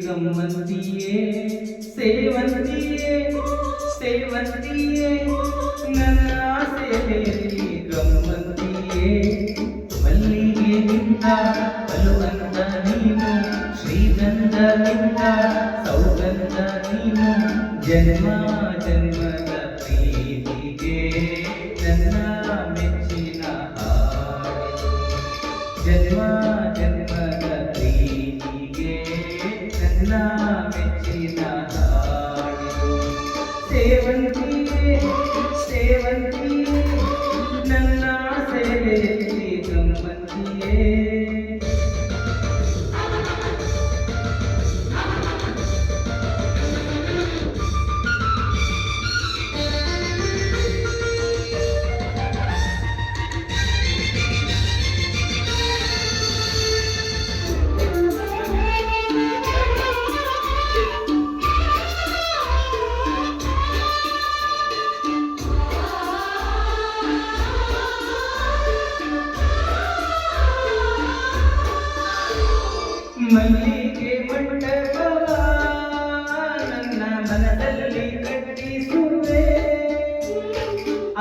ಗಮ್ಮಂತಿಯೇ ಸೇವಂತಿಯೇ ಸೇವಂತಿಯೇ ನನ್ನ ಆಸೆಯಲ್ಲಿ ಗಮ್ಮಂತಿಯೇ ಮಲ್ಲಿಗೆಗಿಂತ ಬಲುವಂತ ನೀನು ಶ್ರೀಗಂಧಗಿಂತ ಸೌಗಂಧ ನೀನು ಜನ್ಮ ಜನ್ಮದ ಪ್ರೀತಿಗೆ ನನ್ನ ಮೆಚ್ಚಿನ ಹಾಡು ಜನ್ಮ ಜನ್ಮದ ಪ್ರೀತಿಗೆ ನನ್ನ ಮೆಚ್ಚಿನ ಹಾಡು ಸೇವಂತಿಯೇ ಸೇವಂತಿಯೇ ನನ್ನ ಸೆಲೆಯಲ್ಲಿ ಗಮ್ಮಂತಿಯೇ ಮಲ್ಲಿಗೆ ಮಂಟಪವ ನನ್ನ ಮನದಲ್ಲಿ ಕಟ್ಟಿಸುವೆ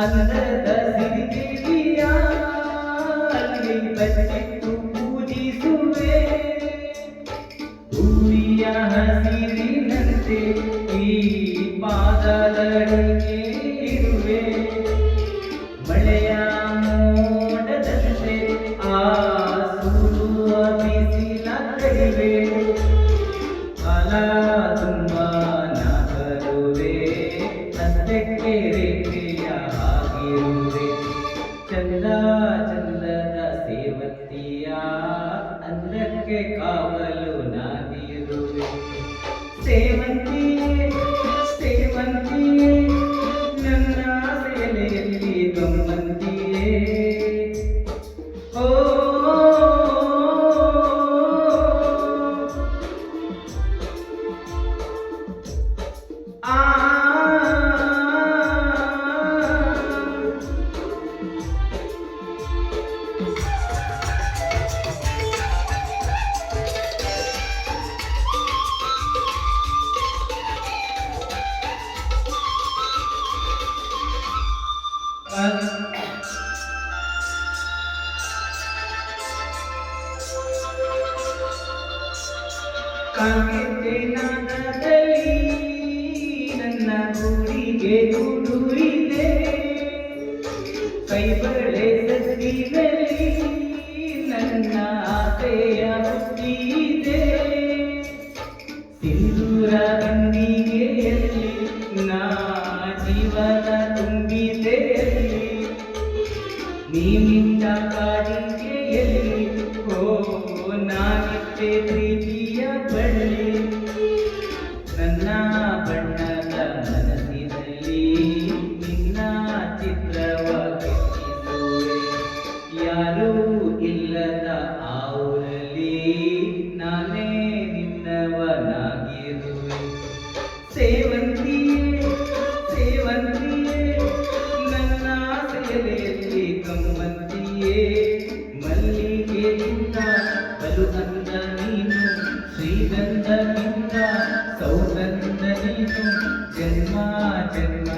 ಅಂದದ ಸಿರಿದೇವಿಯ ಅಲ್ಲಿ ಬಚ್ಚಿಟ್ಟು ಪೂಜಿಸುವೆ ಹೂವಿಯ ಹಸಿರಿನಂತೆ ಈ ಪಾದದಡಿಗೆ ಇರುವೆ ಮಳೆಯ ಮೋಡದಂತೆ ಆ ಸುಡುವ ಬಿಸಿಲ ಕಡಿವೆ ಫಲ ತುಂಬ ನಾ ಬರುವೆ ಹಸ್ತಕ್ಕೆ ರೇಖೆಯ ಆಗಿರುವೆ ಚಂದ ಚಂದದ ಸೇವಂತಿಯ ಅಂದಕ್ಕೆ ಕಾವಲು ನಾನಿರುವೆ ಸೇವಂತಿಯೇ ಸೇವಂತಿಯೇ ನನ್ನ ಸೆಲೆಯಲ್ಲಿ ಗಮ್ಮಂತಿಯೇ ಓ ಆ ಕಾಂಗೆನಾದದಲ್ಲಿ ನನ್ನ ಗುರಿಗೆ ದುಡುವಿದೆ ಕೈಬಳೆ ಸಸಿನಲ್ಲಿ ನನ್ನ ಆಸೆಯ ಹುಟ್ಟಿದೆ ಸಿಂಧೂರ ಗಂಡಿಗೆಯಲ್ಲಿ ನಾ ಜೀವನ ತುಂಬಿದೆ ನೀನಿಂದ ಕಾಡಿಗೆಯಲ್ಲಿ ಓ ನಾನಿದ್ದೆ ಪ್ರೀತಿಯ ಬಳ್ಳಿ ನನ್ನ ಬಣ್ಣದ ಮನಸ್ಸಿನಲ್ಲಿ ನಿನ್ನ ಚಿತ್ರವ ಕೆತ್ತಿಸುವೆ ಯಾರೂ ಇಲ್ಲದ ಆ ಊರಲ್ಲಿ ನಾನೇ ನಿನ್ನವನಾಗಿರುವೆ ಸೇವಂತಿಯೇ ಸೇವಂತಿಯೇ ನನ್ನ ಸೆಲೆಯಲ್ಲಿ ಗಮ್ಮಂತಿಯೇ ಮಲ್ಲಿಗೆಗಿಂತ ಬಲುವಂತ ನೀನು ಶ್ರೀಗಂಧಗಿಂತ ಸೌಗಂಧ ನೀನು ಜನ್ಮ ಜನ್ಮ